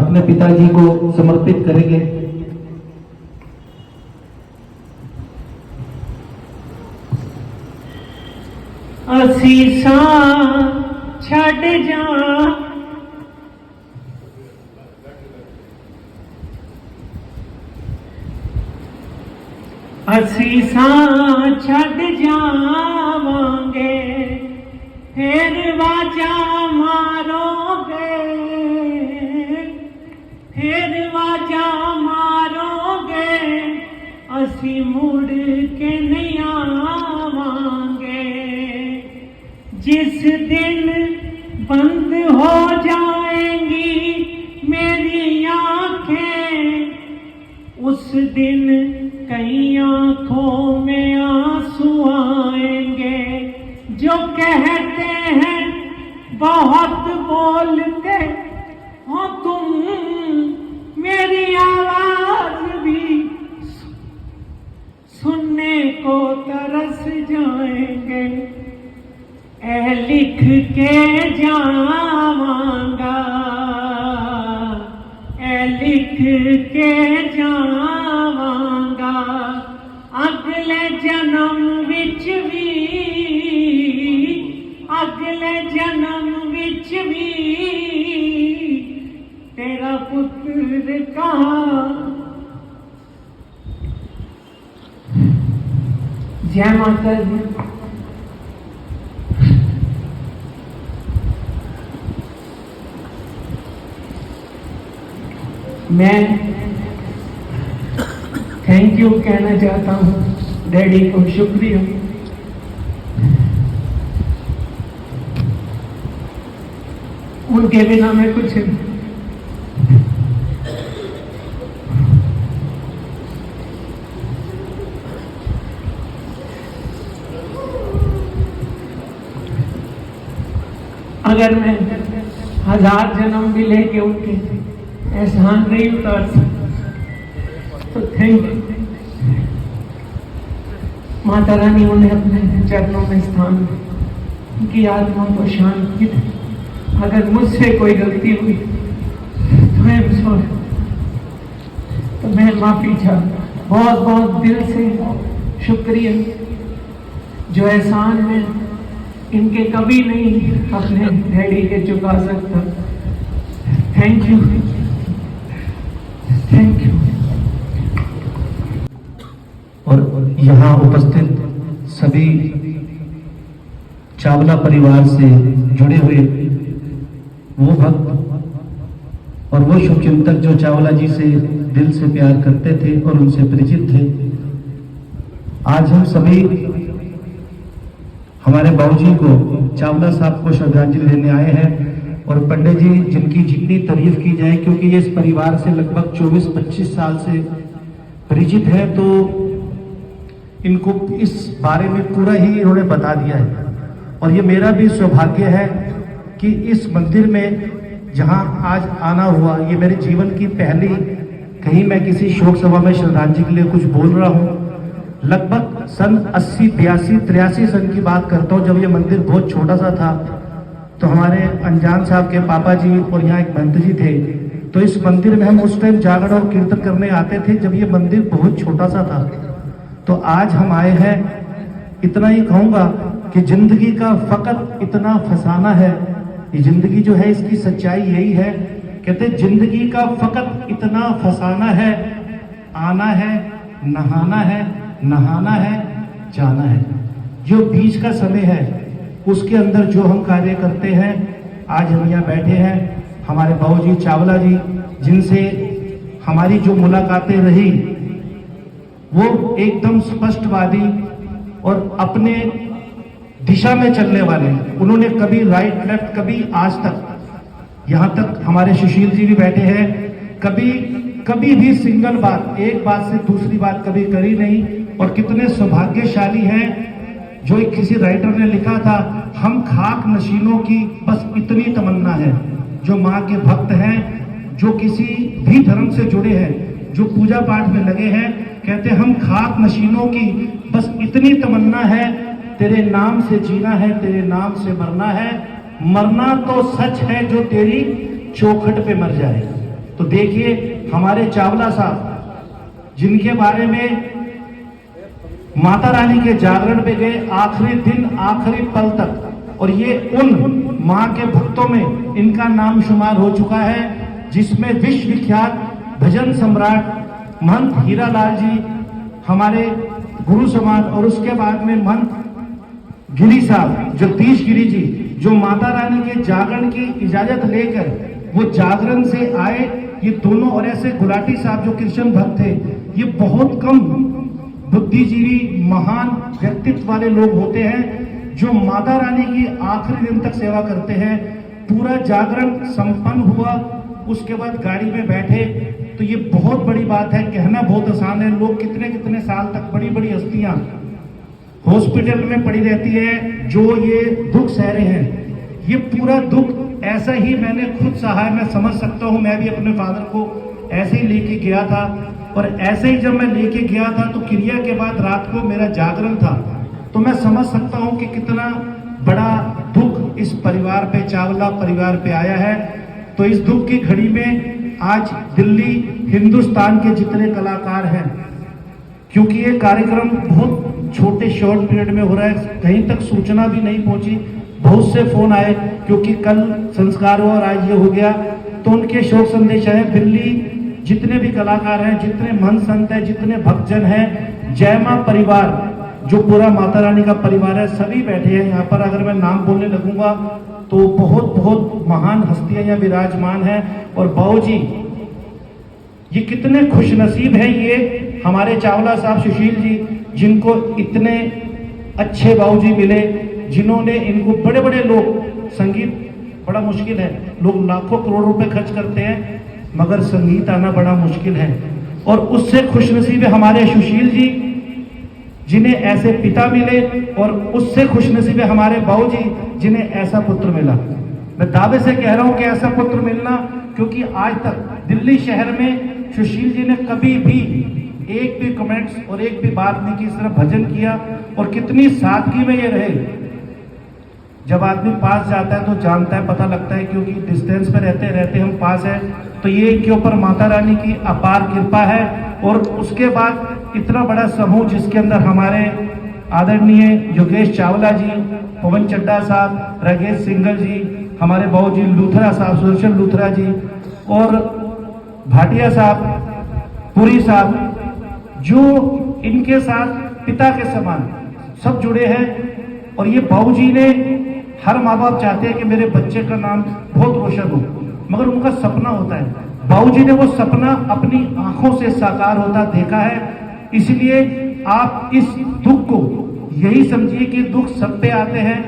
अपने पिताजी को समर्पित करेंगे। असीसा छड़ जा असीसा छड़ जावांगे फिर वाजा मारोगे, फिर वाजा मारोगे, असी मुड़ के नहीं आवांगे। जिस दिन बंद हो जाएंगी मेरी आंखें, उस दिन कई आंखों में आंसू आएंगे। जो कहते हैं बहुत बोलते हो तुम, मेरी आवाज भी सुनने को तरस जाएंगे। ऐ लिख के जावांगा, ऐ लिख के जावांगा, अगले जन्म विच भी, अगले जन्म विच भी तेरा पुत्र कहाँ। जय माता दी। मैं थैंक यू कहना चाहता हूँ डैडी को, शुक्रिया। उनके बिना मैं कुछ नहीं। अगर मैं 1000 जन्म भी लेके उनके एहसान नहीं उतार सकता तो थैंक यू। माता रानी उन्हें अपने चरणों में स्थान दे, उनकी आत्मा को शांति दे। अगर मुझसे कोई गलती हुई तो मैं माफी चाहता। बहुत बहुत दिल से शुक्रिया, जो एहसान में इनके कभी नहीं अपने डैडी के चुका सकता। Thank you, thank you. और यहाँ उपस्थित सभी चावला परिवार से जुड़े हुए वो भक्त और वो शुभचिंतक जो चावला जी से दिल से प्यार करते थे और उनसे परिचित थे, आज हम सभी हमारे बाबूजी को, चावला साहब को श्रद्धांजलि देने आए हैं। और पंडित जी जिनकी जितनी तारीफ की जाए, क्योंकि ये इस परिवार से लगभग 24-25 साल से परिचित है, तो इनको इस बारे में पूरा ही इन्होंने बता दिया है। और ये मेरा भी सौभाग्य है कि इस मंदिर में जहां आज आना हुआ, ये मेरे जीवन की पहली, कहीं मैं किसी शोक सभा में श्रद्धांजलि के लिए कुछ बोल रहा हूं। लगभग सन 80, 82, 83 सन की बात करता हूं, जब ये मंदिर बहुत छोटा सा था। तो हमारे अनजान साहब के पापा जी और यहाँ एक महंत जी थे, तो इस मंदिर में हम उस टाइम जागरण और कीर्तन करने आते थे जब ये मंदिर बहुत छोटा सा था। तो आज हम आए हैं, इतना ही कहूंगा कि जिंदगी का फकत इतना फसाना है। ये जिंदगी जो है इसकी सच्चाई यही है, कहते जिंदगी का फकत इतना फसाना है, आना है, नहाना है, नहाना है, जाना है। जो बीच का समय है उसके अंदर जो हम कार्य करते हैं, आज हम यहाँ बैठे हैं, हमारे बाबूजी चावला जी, जिनसे हमारी जो मुलाकातें रही वो एकदम स्पष्टवादी और अपने दिशा में चलने वाले। उन्होंने कभी राइट लेफ्ट, कभी आज तक, यहाँ तक हमारे सुशील जी भी बैठे हैं, कभी भी सिंगल बात, एक बात से दूसरी बात कभी करी नहीं। और कितने सौभाग्यशाली हैं, जो एक किसी राइटर ने लिखा था, हम खाक नशीनों की बस इतनी तमन्ना है। जो माँ के भक्त हैं, जो किसी भी धर्म से जुड़े हैं, जो पूजा पाठ में लगे हैं, कहते हम खाक नशीनों की बस इतनी तमन्ना है, तेरे नाम से जीना है, तेरे नाम से मरना है। मरना तो सच है जो तेरी चौखट पे मर जाए। तो देखिए हमारे चावला साहब जिनके बारे में माता रानी के जागरण पे गए आखिरी दिन आखिरी पल तक, और ये उन मां के भक्तों में इनका नाम शुमार हो चुका है जिसमें विश्व विख्यात भजन सम्राट महंत हीरालाल जी हमारे गुरु समाज, और उसके बाद में महंत गिरी साहब जगदीश गिरी जी जो माता रानी के जागरण की इजाजत लेकर वो जागरण से आए, ये दोनों, और ऐसे गुलाटी साहब जो कृष्ण भक्त थे, ये बहुत कम बुद्धिजीवी महान व्यक्तित्व वाले लोग होते हैं जो माता रानी की आखिरी दिन तक सेवा करते हैं। पूरा जागरण संपन्न हुआ, उसके बाद गाड़ी में बैठे, तो ये बहुत बड़ी बात है, कहना बहुत आसान है। लोग कितने कितने साल तक बड़ी बड़ी हस्तियां हॉस्पिटल में पड़ी रहती है जो ये दुख सह रहे हैं, ये पूरा दुख ऐसा ही मैंने खुद सहा है, मैं समझ सकता हूँ। मैं भी अपने फादर को ऐसे ही लेके गया था, और ऐसे ही जब मैं लेके गया था तो क्रिया के बाद रात को मेरा जागरण था, तो मैं समझ सकता हूँ कि कितना बड़ा दुख इस परिवार पे, चावला परिवार पे आया है। तो इस दुख की घड़ी में आज दिल्ली हिंदुस्तान के जितने कलाकार हैं, क्योंकि ये कार्यक्रम बहुत छोटे शॉर्ट पीरियड में हो रहा है, कहीं तक सूचना भी नहीं पहुंची, बहुत से फोन आए क्योंकि कल संस्कार हुआ और आज ये हो गया, तो उनके शोक संदेश है। दिल्ली जितने भी कलाकार हैं, जितने महंत संत हैं, जितने भक्तजन हैं, जय मां परिवार जो पूरा माता रानी का परिवार है, सभी बैठे हैं यहाँ पर। अगर मैं नाम बोलने लगूंगा तो बहुत बहुत महान हस्तियां यहाँ विराजमान हैं। और बाबूजी ये कितने खुशनसीब हैं, ये हमारे चावला साहब सुशील जी, जिनको इतने अच्छे बाबूजी मिले, जिन्होंने इनको, बड़े बड़े लोग, संगीत बड़ा मुश्किल है, लोग लाखों करोड़ रुपए खर्च करते हैं, मगर संगीत आना बड़ा मुश्किल है। और उससे खुशनसीब है हमारे सुशील जी जिन्हें ऐसे पिता मिले, और उससे खुशनसीब है हमारे बाबूजी जिन्हें ऐसा पुत्र मिला। मैं दावे से कह रहा हूं कि ऐसा पुत्र मिलना, क्योंकि आज तक दिल्ली शहर में सुशील जी ने कभी भी एक भी कमेंट्स और एक भी बात नहीं की, सिर्फ भजन किया, और कितनी सादगी में ये रहे। जब आदमी पास जाता है तो जानता है, पता लगता है, क्योंकि डिस्टेंस पे रहते रहते हम पास है, तो ये इनके ऊपर माता रानी की अपार कृपा है। और उसके बाद इतना बड़ा समूह जिसके अंदर हमारे आदरणीय योगेश चावला जी, पवन चड्डा साहब, राजेश सिंगल जी, हमारे बाबू जी लूथरा साहब, सुदर्शन लूथरा जी, और भाटिया साहब, पुरी साहब, जो इनके साथ पिता के समान सब जुड़े हैं। और ये बाबूजी ने, हर माँ बाप चाहते हैं कि मेरे बच्चे का नाम बहुत रोशन हो, मगर उनका सपना होता है, बाबूजी ने वो सपना अपनी आंखों से साकार होता देखा है। इसलिए आप इस दुख को यही समझिए कि दुख सब पे आते हैं,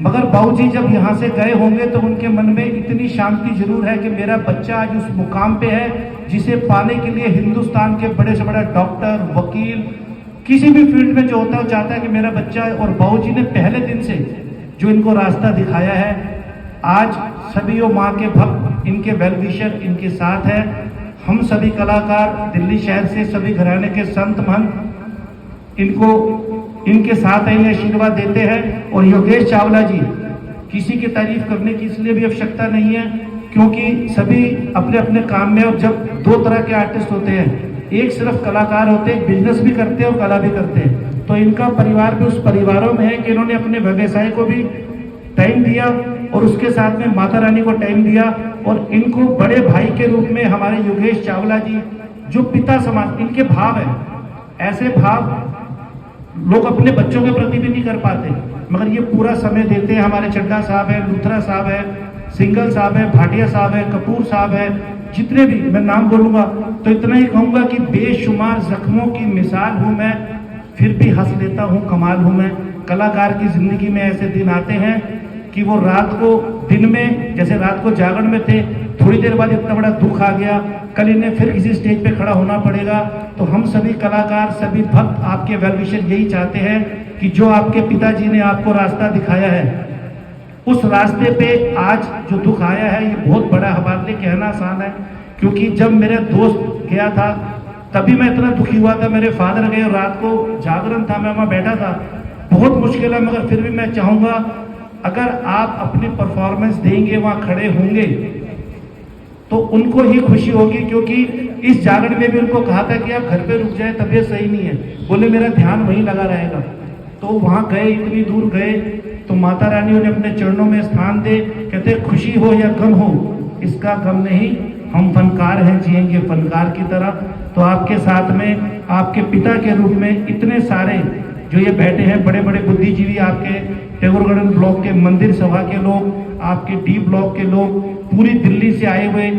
मगर बाबूजी जब यहाँ से गए होंगे तो उनके मन में इतनी शांति जरूर है कि मेरा बच्चा आज उस मुकाम पे है जिसे पाने के लिए हिंदुस्तान के बड़े से बड़ा डॉक्टर, वकील, किसी भी फील्ड में जो होता है वो चाहता है कि मेरा बच्चा है। और बाबूजी ने पहले दिन से जो इनको रास्ता दिखाया है, आज सभी वो माँ के भक्त, इनके वेल विशर इनके साथ है। हम सभी कलाकार दिल्ली शहर से, सभी घराने के संत महंत इनको, इनके साथ है, आशीर्वाद देते हैं। और योगेश चावला जी, किसी की तारीफ करने की इसलिए भी आवश्यकता नहीं है क्योंकि सभी अपने अपने काम में, और जब दो तरह के आर्टिस्ट होते हैं, एक सिर्फ कलाकार होते हैं, बिजनेस भी करते हैं और कला भी करते हैं, तो इनका परिवार भी उस परिवारों में है कि इन्होंने अपने व्यवसाय को भी टाइम दिया और उसके साथ में माता रानी को टाइम दिया। और इनको बड़े भाई के रूप में हमारे योगेश चावला जी, जो पिता समान इनके भाव है, ऐसे भाव लोग अपने बच्चों के प्रति भी नहीं कर पाते, मगर ये पूरा समय देते हैं। हमारे चड्डा साहब है, लूथरा साहब है, सिंगल साहब है, भाटिया साहब है, कपूर साहब है, जितने भी मैं नाम बोलूंगा तो इतना ही कहूंगा कि बेशुमार जख्मों की मिसाल हूं मैं, फिर भी हंस लेता हूं, कमाल हूं मैं। कलाकार की जिंदगी में ऐसे दिन आते हैं कि वो रात को, दिन में जैसे रात को जागरण में थे, थोड़ी देर बाद इतना बड़ा दुख आ गया, कल इन्हें फिर किसी स्टेज पे खड़ा होना पड़ेगा। तो हम सभी कलाकार, सभी भक्त, आपके वेल विशर यही चाहते हैं कि जो आपके पिताजी ने आपको रास्ता दिखाया है, उस रास्ते पे आज जो दुख आया है, ये बहुत बड़ा हमारे लिए कहना आसान है। क्योंकि जब मेरे दोस्त गया था तभी मैं इतना दुखी हुआ था, मेरे फादर गए और रात को जागरण था, मैं वहाँ बैठा था, बहुत मुश्किल है, मगर फिर भी मैं चाहूँगा अगर आप अपनी परफॉर्मेंस देंगे, वहाँ खड़े होंगे, तो उनको ही खुशी होगी, क्योंकि इस जागरण में भी उनको कहा था कि आप घर पे रुक जाए, तबीयत सही नहीं है, बोले मेरा ध्यान वहीं लगा रहेगा। तो वहां गए, इतनी दूर गए, तो माता रानी उन्हें अपने चरणों में स्थान दे, कहते खुशी हो या गम हो, इसका गम नहीं, हम फनकार हैं, जिएंगे फनकार की तरह। तो आपके साथ में आपके पिता के रूप में इतने सारे जो ये बैठे हैं बड़े बड़े बुद्धिजीवी, आपके टैगोर गार्डन ब्लॉक के मंदिर सभा के लोग, आपके डी ब्लॉक के लोग, पूरी दिल्ली से आए हुए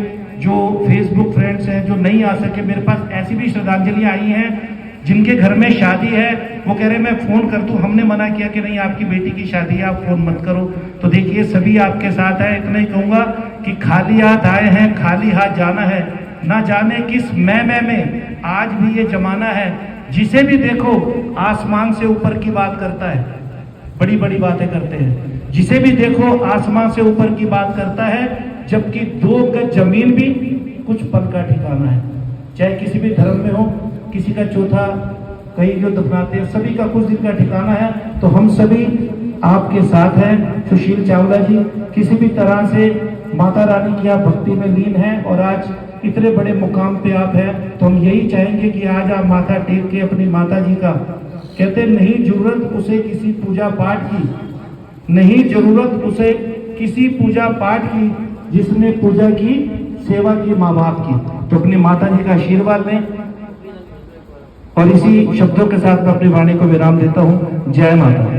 जो फेसबुक फ्रेंड्स हैं जो नहीं आ सके, मेरे पास ऐसी भी श्रद्धांजलि आई हैं जिनके घर में शादी है, वो कह रहे मैं फोन कर दूं, हमने मना किया कि नहीं आपकी बेटी की शादी है, आप फोन मत करो। तो देखिए सभी आपके साथ है। इतना ही कहूंगा कि खाली हाथ आए हैं, खाली हाथ जाना है, ना जाने किस मैं में आज भी ये जमाना है। जिसे भी देखो आसमान से ऊपर की बात करता है, बड़ी बड़ी बातें करते हैं, जिसे भी देखो आसमान से ऊपर की बात करता है, जबकि 2 गज जमीन भी कुछ पल का ठिकाना है। चाहे किसी भी धर्म में हो, किसी का चौथा कहीं जो दफनाते हैं, सभी का कुछ दिन का ठिकाना है। तो हम सभी आपके साथ हैं। सुशील चावला जी किसी भी तरह से माता रानी की आप भक्ति में लीन हैं और आज इतने बड़े मुकाम पे आप हैं, तो हम यही चाहेंगे कि आज आप माथा टेक के अपनी माता जी का, कहते नहीं जरूरत उसे किसी पूजा पाठ की, नहीं जरूरत उसे किसी पूजा पाठ की, जिसने पूजा की सेवा की माँ बाप की। तो अपनी माता जी का आशीर्वाद लें और इसी शब्दों के साथ मैं अपनी वाणी को विराम देता हूँ। जय माता।